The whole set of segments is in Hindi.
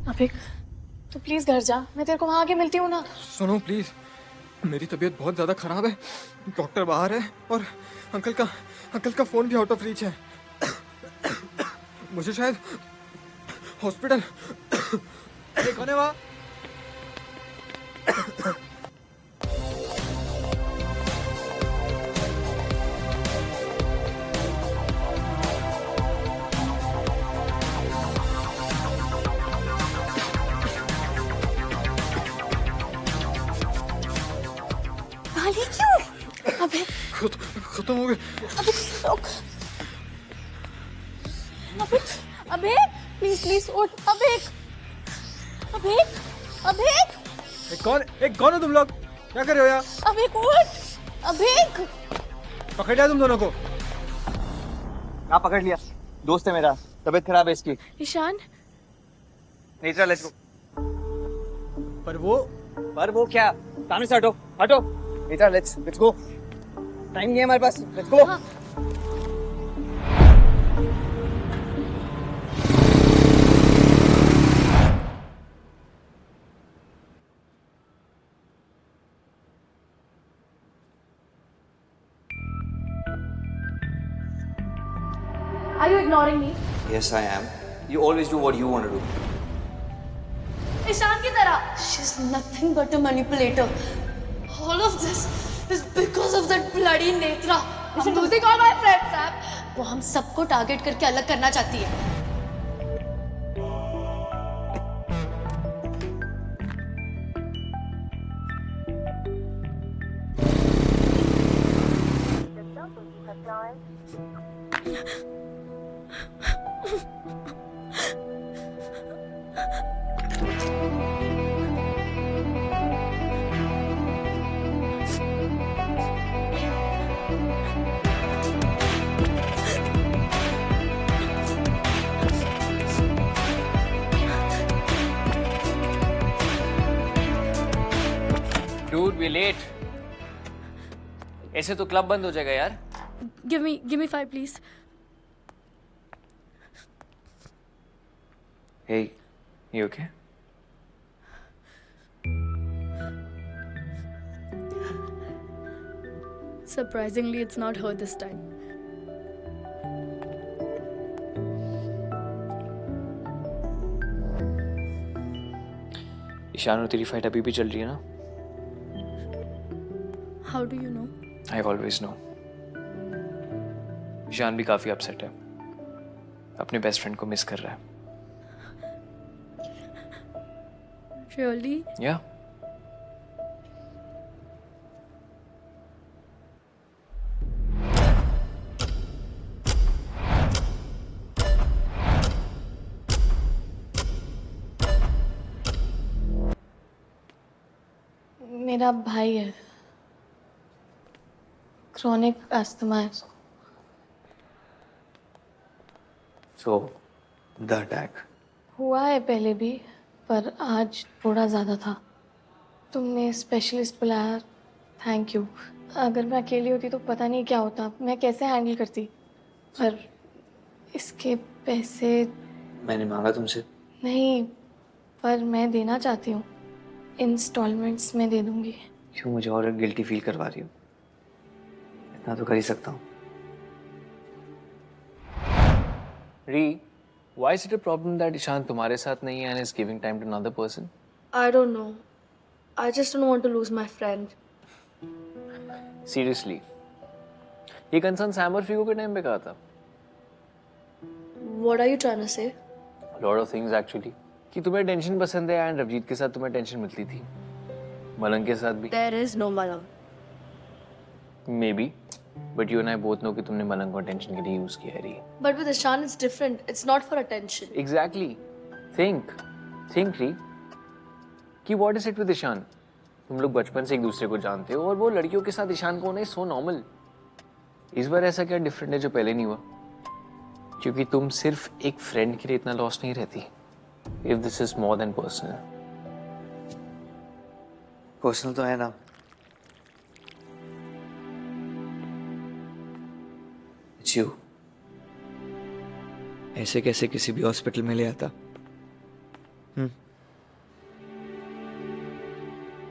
अभिक, तो प्लीज घर जा, मैं तेरे को वहां आके मिलती हूँ ना। सुनो प्लीज, मेरी तबीयत बहुत ज्यादा खराब है। डॉक्टर बाहर है और अंकल का फोन भी आउट ऑफ रीच है। मुझे शायद हॉस्पिटल। कौन है वहाँ? गाली क्यों? अबे खत्म हो गए। अबे रुक। अबे अबे प्लीज प्लीज उठ। अबे अबे अबे कौन हो तुम लोग? क्या कर रहे हो यहाँ? अबे उठ। अबे पकड़ लिया तुम दोनों को? हाँ पकड़ लिया। दोस्त है मेरा, तबीयत खराब है इसकी। Ishaan, Netra let's go. पर वो क्या? सामने से हटो हटो। Netra let's go. टाइम नहीं है हमारे पास, लेट्स गो। हाँ। Are you ignoring me? Yes I am. You always do what you want to do. Ishan की तरह। She's nothing but a manipulator. All of this is because of that bloody Netra. She's losing all my friends, Sam. वो हम सबको टारगेट करके अलग करना चाहती है। Dude, we're late. ऐसे तो क्लब बंद हो जाएगा यार। Give me 5, please. Hey, you okay? Surprisingly, it's not her this time. Ishan और तेरी फाइट अभी भी चल रही है ना? How do you know? I always know. Ishan भी काफी अपसेट है, अपने बेस्ट फ्रेंड को मिस कर रहा है। Really? Yeah. मेरा भाई है, क्रॉनिक अस्थमा है उसको। So, the attack. हुआ है पहले भी, पर आज थोड़ा ज़्यादा था। तुमने स्पेशलिस्ट बुलाया, थैंक यू। अगर मैं अकेली होती तो पता नहीं क्या होता, मैं कैसे हैंडल करती। पर इसके पैसे मैंने मांगा तुमसे? नहीं, पर मैं देना चाहती हूँ। इंस्टॉलमेंट्स में दे दूंगी। क्यों मुझे और गिल्टी फील करवा रही हो? इतना तो कर ही सकता हूँ। री, why is it a problem that Ishan तुम्हारे साथ नहीं है and is giving time to another person? I don't know. I just don't want to lose my friend. Seriously, ये कंसर्न सैम और फीगो के टाइम पे कहा था। What are you trying to say? Lot of things actually. कि तुम्हें टेंशन पसंद है एंड रवजीत के साथ तुम्हें टेंशन मिलती थी, मलंग के साथ भी। There is no Malang. Maybe, but you and I both know कि तुमने मलंग को टेंशन के लिए यूज किया है री। But with Ishan, it's different. It's not for attention. Exactly. Think री कि what is it with Ishan? तुम लोग बचपन से एक दूसरे को जानते हो और वो लड़कियों के साथ ईशान को होना सो नॉर्मल। इस बार ऐसा क्या डिफरेंट है जो पहले नहीं हुआ? क्योंकि तुम सिर्फ एक फ्रेंड के लिए इतना लॉस नहीं रहती। If this is more than personal. Personal तो है ना। It's you. ऐसे कैसे किसी भी हॉस्पिटल में ले आता?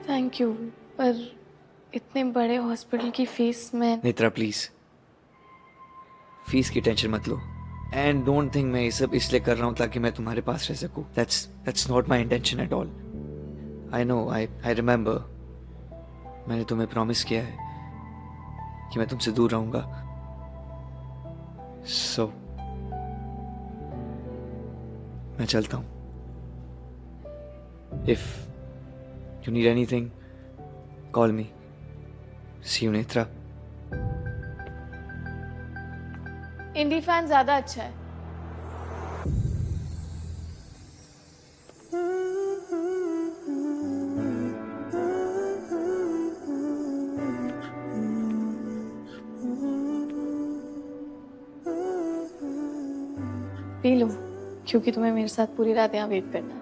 थैंक यू, पर इतने बड़े हॉस्पिटल की फीस में नेत्रा प्लीज, फीस की टेंशन मत लो। एंड डोंट थिंक मैं ये सब इसलिए कर रहा हूँ ताकि मैं तुम्हारे पास रह सकूँ। That's not my intention at all. I know, I remember, मैंने तुम्हें प्रॉमिस किया है कि मैं तुमसे दूर रहूंगा। सो मैं चलता हूँ। If you need anything call me. See you Netra. Indie fan ज्यादा अच्छा है। पी लो, क्योंकि तुम्हें मेरे साथ पूरी रात यहाँ वेट करना है।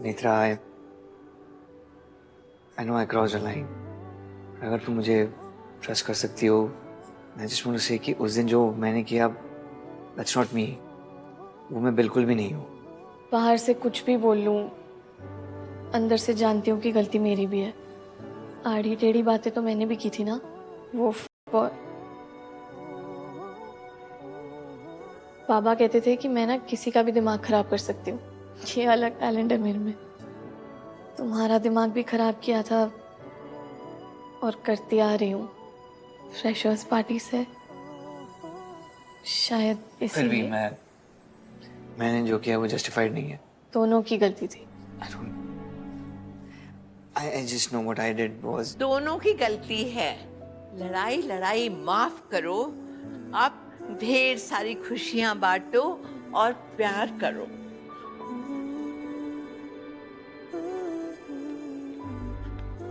Netra, I know I cross the line. अगर तुम मुझे ट्रस्ट कर सकती हो, मैं जस्ट वांट टू से कि उस दिन जो मैंने किया, दैट्स नॉट मी। वो मैं बिल्कुल भी नहीं हूँ। बाहर से कुछ भी बोल लूं, अंदर से जानती हूँ कि गलती मेरी भी है। आड़ी टेढ़ी बातें तो मैंने भी की थी ना। वो बाबा कहते थे कि मैं ना किसी का भी दिमाग खराब कर सकती हूँ। ये अलग टैलेंट है मेरे में। तुम्हारा दिमाग भी खराब किया था और करती आ रही हूँ फ्रेशर्स पार्टी से। शायद फिर भी इसलिए मैंने जो किया वो जस्टिफाइड नहीं है। दोनों की गलती थी। I just know what I did was दोनों की गलती है। लड़ाई लड़ाई माफ करो, अब ढेर सारी खुशियां बांटो और प्यार करो।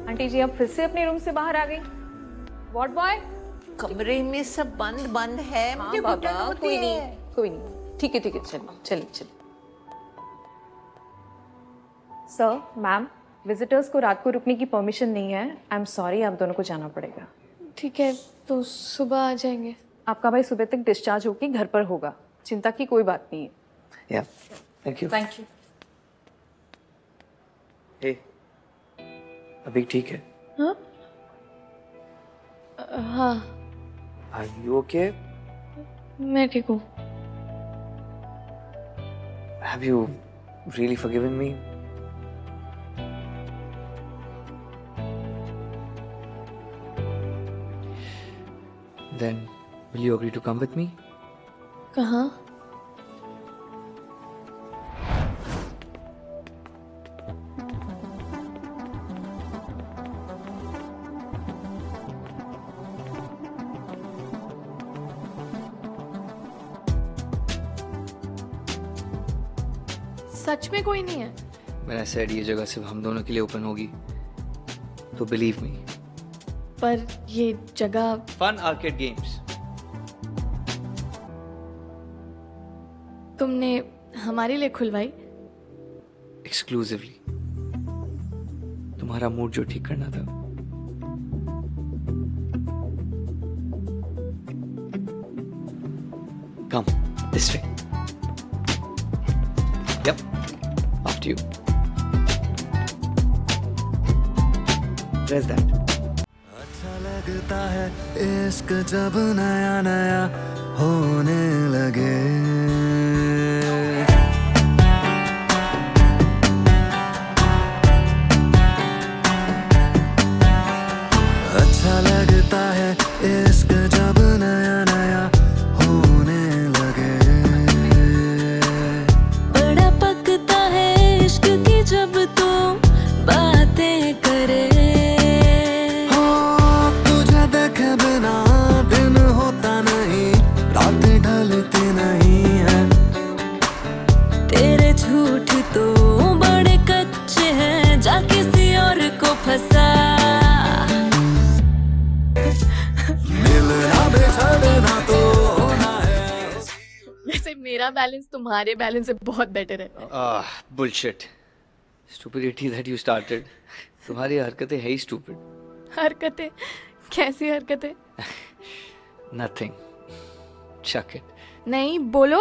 आंटी जी, अब फिर से अपने रूम से बाहर आ गई। What boy? कमरे में सब बंद बंद है, मुझे घुटन होती कोई है। नहीं, कोई नहीं। ठीक है चलिए चलिए चलिए। सर, मैम, विजिटर्स को रात को रुकने की परमिशन नहीं है। आई एम सॉरी, आप दोनों को जाना पड़ेगा। ठीक है, तो सुबह आ जाएंगे। आपका भाई सुबह तक डिस्चार्ज होकर घर पर होगा, चिंता की कोई बात नहीं है। yeah, thank you। Thank you. Hey, अभी ठीक है? हाँ हाँ, Are you okay? मैं ठीक हूँ। Have you really forgiven me? Then will you agree to come with me? कहाँ? सच में कोई नहीं है? मैंने said ये जगह सिर्फ हम दोनों के लिए ओपन होगी, तो believe me। पर ये जगह Fun arcade games। तुमने हमारे लिए खुलवाई? Exclusively। तुम्हारा मूड जो ठीक करना था। Come this way। Yep, after you। There's that। अच्छा लगता है इश्क जब नया नया होने लगे। अच्छा लगता है इश्क जब नया नया होने लगे। बड़ा पकता है इश्क की जब तुम बातें करे। तुझे देखे बिना दिन होता नहीं, रात ढलती नहीं है। तेरे झूठ तो बड़े कच्चे हैं, जा किसी और को फंसा। मिलना बिछड़ना तो होना है। वैसे मेरा बैलेंस तुम्हारे बैलेंस से बहुत बेटर है। Bullshit। Stupidity that you started। तुम्हारी हरकतें है ही stupid। हरकतें? कैसी हरकतें? Nothing। Chuck it। नहीं बोलो।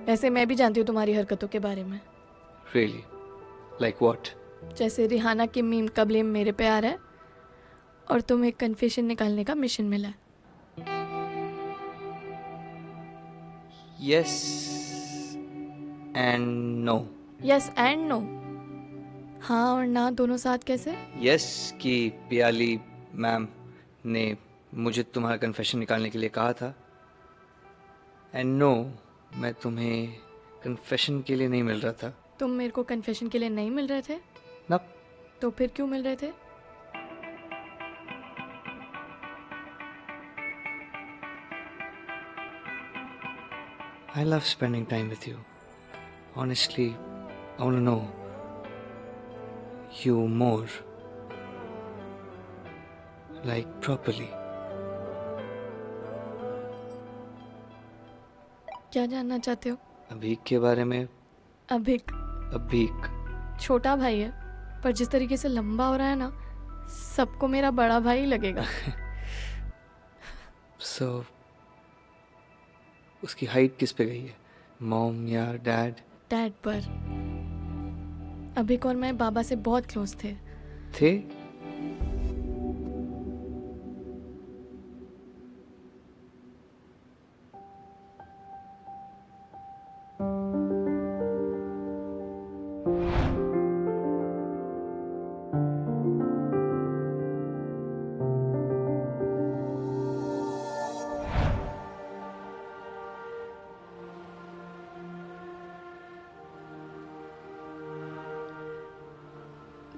वैसे मैं भी जानती हूँ तुम्हारी हरकतों के बारे में। रियली? Like what? जैसे रिहाना की मीम का ब्लेम मेरे पे आ रहा है और तुम्हें कन्फेशन निकालने का मिशन मिला है। Yes and no. Yes and no? हाँ और ना दोनों साथ कैसे? यस कि पियाली मैम ने मुझे तुम्हारा कन्फेशन निकालने के लिए कहा था, एंड नो मैं तुम्हें कन्फेशन के लिए नहीं मिल रहा था। तुम मेरे को कन्फेशन के लिए नहीं मिल रहे थे? ना। तो फिर क्यों मिल रहे थे? I love spending time with you. Honestly, I want to know you more. Like properly. क्या जानना चाहते हो? अभीक के बारे में। अभिक अभीक छोटा भाई है, पर जिस तरीके से लंबा हो रहा है ना, सबको मेरा बड़ा भाई लगेगा। so उसकी हाइट किस पे गई है, मॉम या डैड? डैड पर। अभिक और मैं बाबा से बहुत क्लोज थे। थे?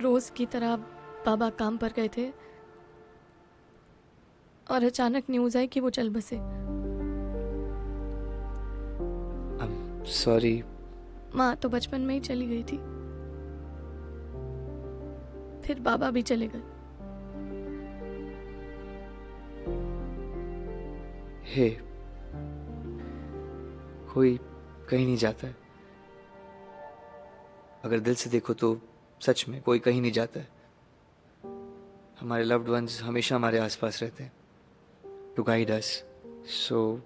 रोज की तरह बाबा काम पर गए थे और अचानक न्यूज आई कि वो चल बसे। सॉरी। माँ तो बचपन में ही चली गई थी, फिर बाबा भी चले गए। हे, कोई कहीं नहीं जाता है। अगर दिल से देखो तो सच में कोई कहीं नहीं जाता है। हमारे लव्ड वंस हमेशा हमारे आसपास रहते हैं to guide us. So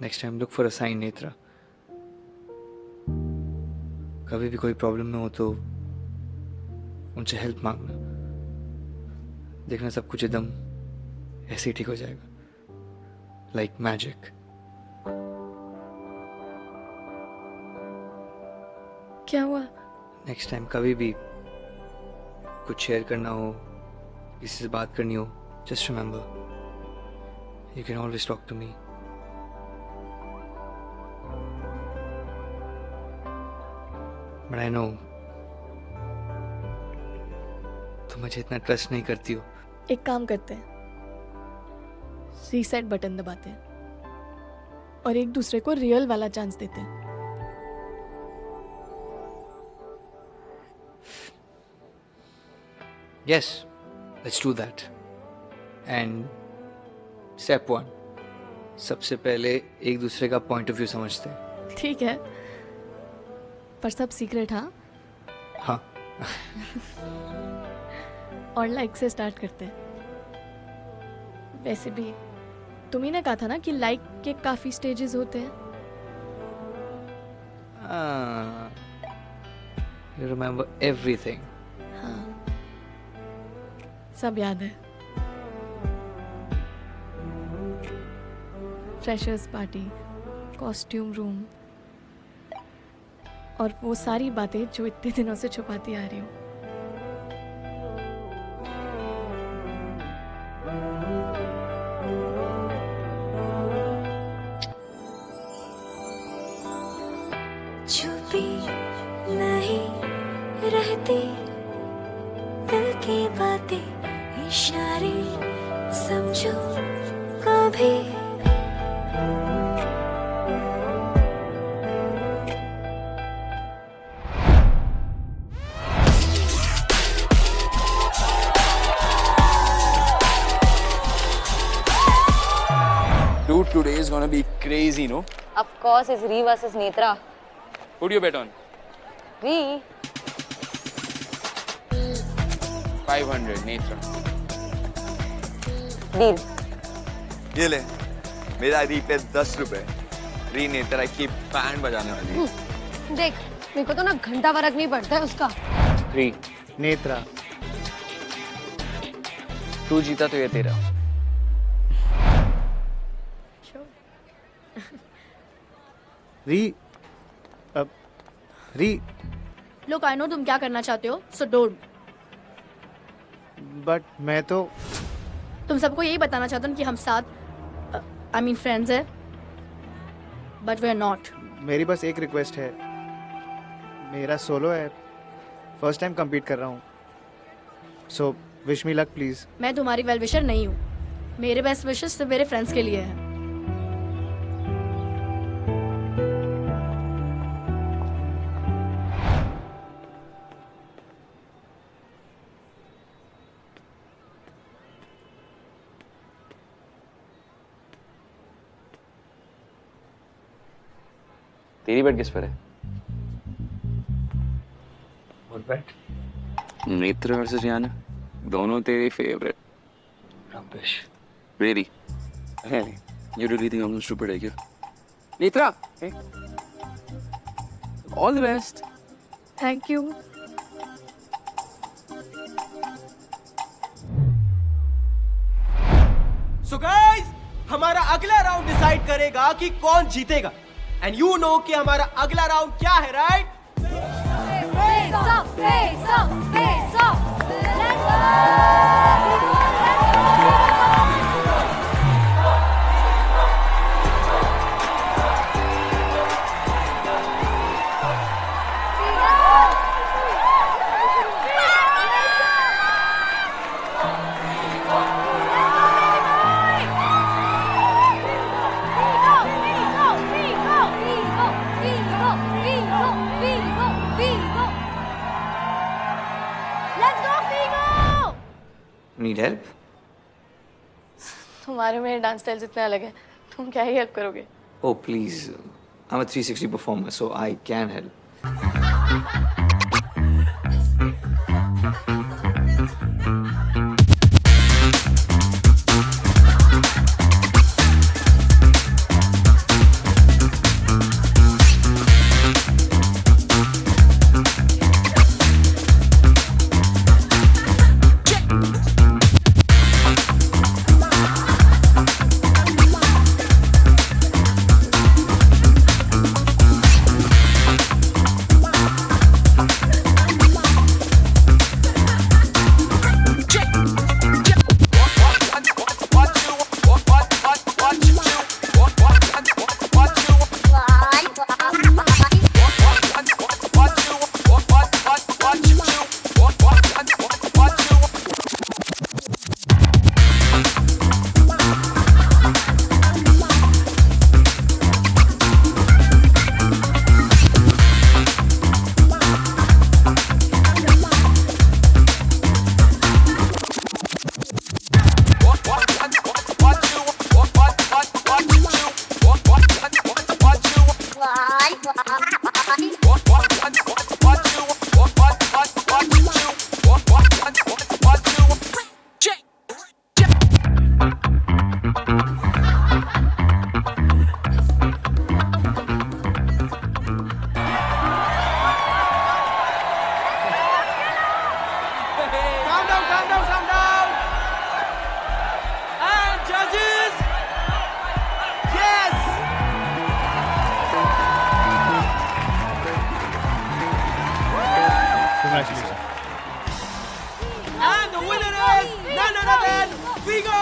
next time look for a sign Netra. कभी भी कोई प्रॉब्लम में हो तो उनसे हेल्प मांगना, देखना सब कुछ एकदम ऐसे ही ठीक हो जाएगा, लाइक मैजिक। क्या हुआ? नेक्स्ट टाइम कभी भी कुछ शेयर करना हो, किसी से बात करनी हो, just remember you can always talk to me. But I know तुम मुझे इतना ट्रस्ट नहीं करती हो। एक काम करते हैं, रीसेट बटन दबाते हैं और एक दूसरे को रियल वाला चांस देते हैं। Yes, let's do that. And step 1, सबसे पहले एक दूसरे का पॉइंट ऑफ व्यू समझते हैं। ठीक है, पर सब सीक्रेट। हाँ हाँ। और लाइक से स्टार्ट करते हैं। वैसे भी तुम ही ने कहा था ना कि लाइक के काफी स्टेजेस होते हैं। You remember everything. हाँ, सब याद है। फ्रेशर्स पार्टी, कॉस्ट्यूम रूम और वो सारी बातें जो इतने दिनों से छुपाती आ रही हूँ। छुपी नहीं रहती दिल की बातें, इशारे समझो कभी। Dude, today is gonna be crazy, no? Of course, it's Ree versus Netra. Who do you bet on? Ree? 500, Netra. Deal. ये ले मेरा री पे 10 रुपए। री नेत्रा की बैंड बजाने वाली। देख मेरे को तो ना घंटा फर्क नहीं पड़ता है उसका। री, नेत्रा, तू जीता तो ये तेरा। री, री, Look, I know तुम क्या करना चाहते हो, so don't. बट मैं तो तुम सबको यही बताना चाहते हो कि हम साथ, I mean friends है, but we are not. मेरी बस एक रिक्वेस्ट है, मेरा सोलो है, फर्स्ट टाइम compete कर रहा हूँ, so wish me luck please. मैं तुम्हारी वेल विशर नहीं हूँ। मेरे बेस्ट विशेस सिर्फ मेरे फ्रेंड्स के लिए हैं। तेरी बेट किस पर है? नेत्र वर्सेस याना, दोनों तेरी favourite. रंपेश। Really? Really? You really think I'm stupid है क्या? Netra, hey. All the best. Thank you. So guys, हमारा अगला राउंड डिसाइड करेगा कि कौन जीतेगा। एंड यू नो कि हमारा अगला राउंड क्या है, राइट? Need help? तुम्हारे मेरे डांस स्टाइल्स इतने अलग हैं, तुम क्या ही हेल्प करोगे? Oh, please. I'm a 360 performer, so I can help. And the winner is none other than Figo!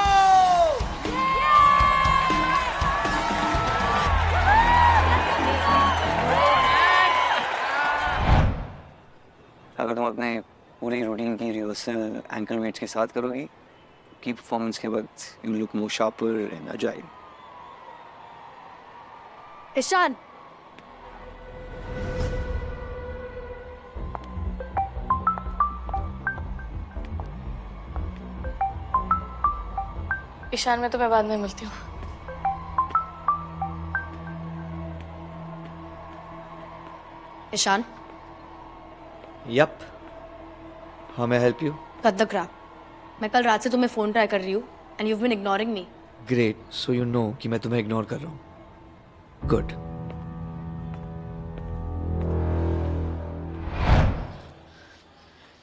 अगर तुम अपने पूरी रूटीन की रिहर्सल एंकर मेट्स के साथ करोगी, की परफॉर्मेंस के वक्त you look more sharper and agile. Ishaan, Ishaan, मैं तुम्हें बाद में मिलती हूँ। Ishaan, yup, how may I help you? Cut the crap. मैं कल रात से तुम्हें फोन ट्राई कर रही हूँ and you been ignoring me. Great, so you know कि मैं तुम्हें इग्नोर कर रहा हूँ. गुड.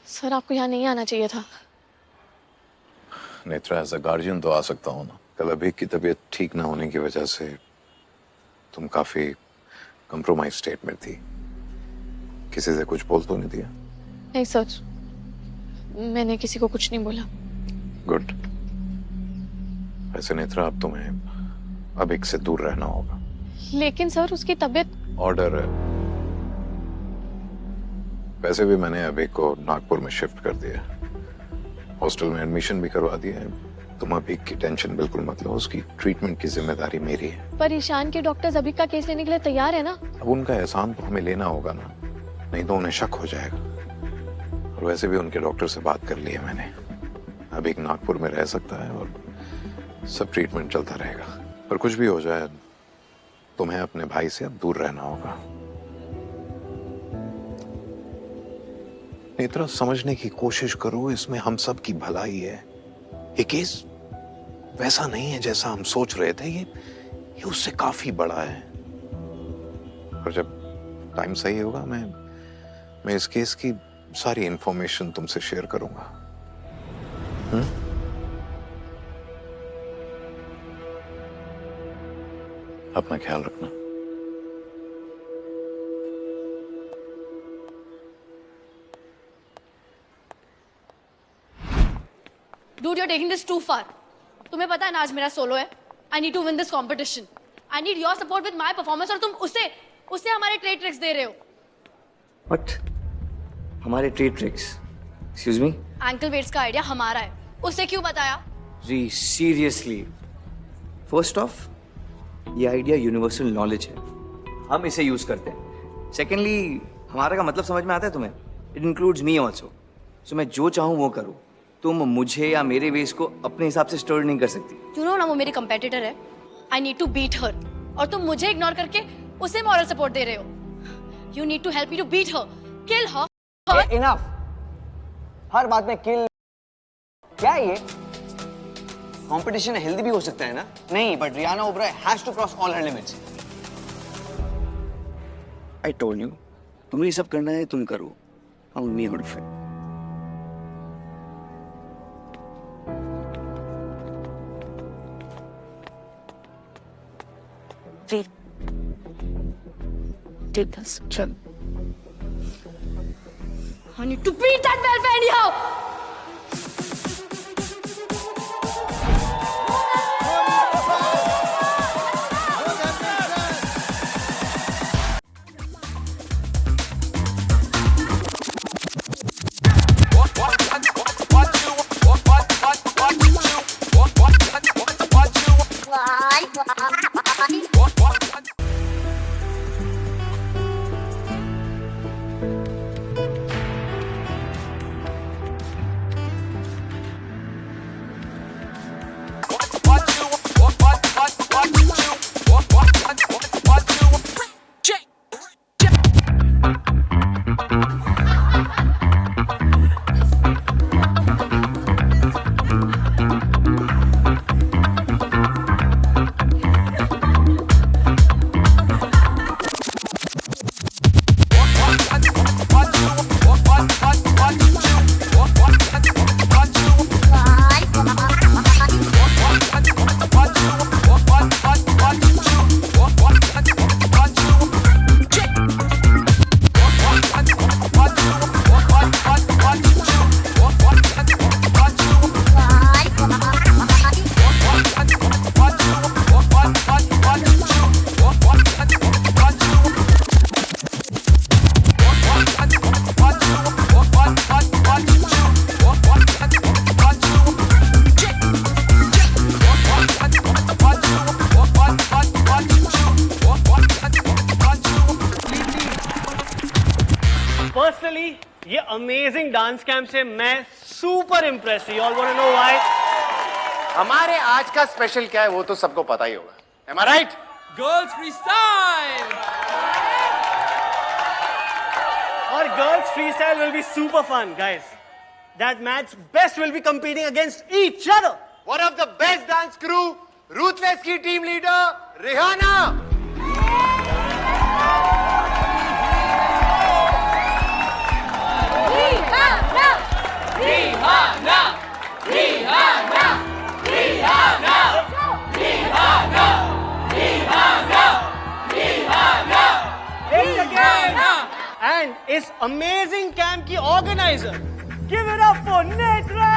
सर आपको यहाँ नहीं आना चाहिए था. नेत्रा एज अ गार्जियन तो आ सकता हूँ ना. कल अभी की तबीयत ठीक ना होने की वजह से तुम काफी कंप्रोमाइज स्टेट में थी. किसी से कुछ बोल तो नहीं दिया? नहीं सर, मैंने किसी को कुछ नहीं बोला. गुड. वैसे नेत्रा अब तुम्हें अभिक से दूर रहना होगा. लेकिन सर उसकी तबीयत. ऑर्डर है. वैसे भी मैंने अभिक को नागपुर में शिफ्ट कर दिया. हॉस्टल में एडमिशन भी करवा दिया है. तुम अभिक की टेंशन बिल्कुल मत लो. उसकी ट्रीटमेंट की जिम्मेदारी मेरी है. पर ईशान के डॉक्टर्स अभिक का केस लेने के लिए तैयार है ना? अब उनका एहसान तो हमें लेना होगा ना, नहीं तो उन्हें शक हो जाएगा. और वैसे भी उनके डॉक्टर से बात कर ली है मैंने. अभिक नागपुर में रह सकता है और सब ट्रीटमेंट चलता रहेगा. पर कुछ भी हो जाए तुम्हें अपने भाई से अब दूर रहना होगा. नेत्रा समझने की कोशिश करो, इसमें हम सब की भलाई है. ये केस वैसा नहीं है जैसा हम सोच रहे थे. ये उससे काफी बड़ा है. और जब टाइम सही होगा मैं इस केस की सारी इंफॉर्मेशन तुमसे शेयर करूंगा. अपना ख्याल रखना. Dude, you're taking this too far. तुम्हें पता है ना आज मेरा सोलो है. I need to win this competition. I need your support with my performance. और तुम उसे हमारे ट्रेड ट्रिक्स दे रहे हो. What? हमारे trade tricks? Excuse me? Ankle weights का आइडिया हमारा है. उसे क्यों बताया? जी सीरियसली. फर्स्ट ऑफ, ये आइडिया यूनिवर्सल नॉलेज है. हम इसे यूज करते हैं. सेकेंडली, हमारा का मतलब समझ में आता है तुम्हें? It includes me also. So मैं जो चाहूँ वो करूँ. तुम मुझे या मेरे वेस को अपने हिसाब से स्टोर नहीं कर सकती. You know ना वो मेरी कंपेटिटर है. I need to beat her. और तुम मुझे इग्नोर करके उसे मॉरल सपोर्ट दे रहे हो. You need to help me to beat her. Kill her. Enough. हर बात में किल. क्या है ये? कंपटीशन हेल्दी भी हो सकता है ना? नहीं, but Rihanna Oberoi has to cross all her limits. I told you, तुम्हें ये सब करना है तुम करो. I will me your friend. Take this. चल. I need to beat that Velvet anyhow. Personally ये अमेजिंग डांस कैंप से मैं super impress. You all want to know why? हमारे आज का स्पेशल क्या है वो तो सबको पता ही होगा. Am I right? Girls freestyle. और girls freestyle will be super fun, guys. That match best will be competing against each other. One of the best dance crew ruthless की टीम लीडर रिहाना। And इस अमेजिंग कैंप की organiser, give it up for Netra.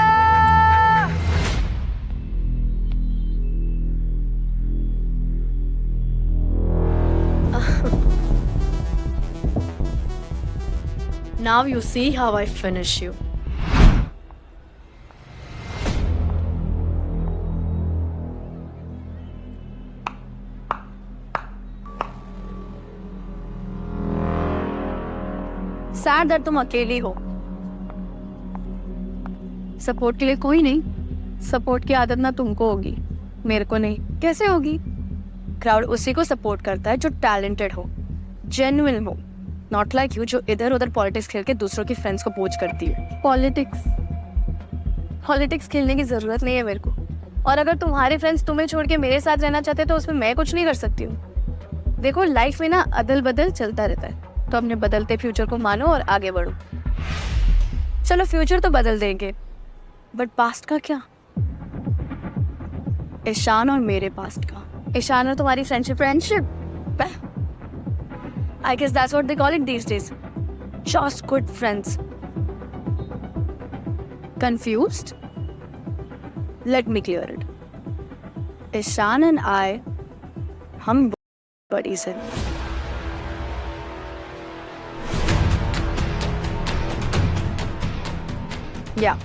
Now you see how I finish you. Sad that तुम अकेली हो, सपोर्ट के लिए कोई नहीं। सपोर्ट की आदत ना तुमको होगी, मेरे को नहीं। कैसे होगी? क्राउड उसी को सपोर्ट करता है जो टैलेंटेड हो, जेन्युइन हो, नॉट लाइक यू जो इधर उधर पॉलिटिक्स खेल के दूसरों की फ्रेंड्स को पोच करती है। पॉलिटिक्स खेलने की जरूरत नहीं है मेरे को। और अगर तुम्हारे फ्रेंड्स तुम्हें छोड़ के मेरे साथ रहना चाहते तो उसमें मैं कुछ नहीं कर सकती हूँ। देखो लाइफ में ना अदल बदल चलता रहता है, तो अपने बदलते फ्यूचर को मानो और आगे बढ़ो। चलो फ्यूचर तो बदल देंगे, बट पास्ट का क्या? ईशान और मेरे पास्ट का। ईशान और तुम्हारी friendship I guess that's what they call it these days. Just good friends. Confused? Let me clear it. Ishan and I, हम buddies हैं. Yeah,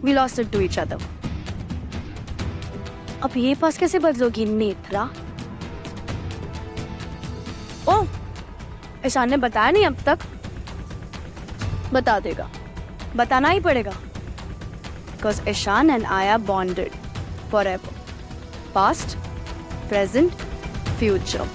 we lost it to each other. अब ये पास कैसे बदलोगी नेत्रा? ओह, ईशान ने बताया नहीं अब तक। बता देगा, बताना ही पड़ेगा। Because Ishan and I are bonded forever. Past, present, future.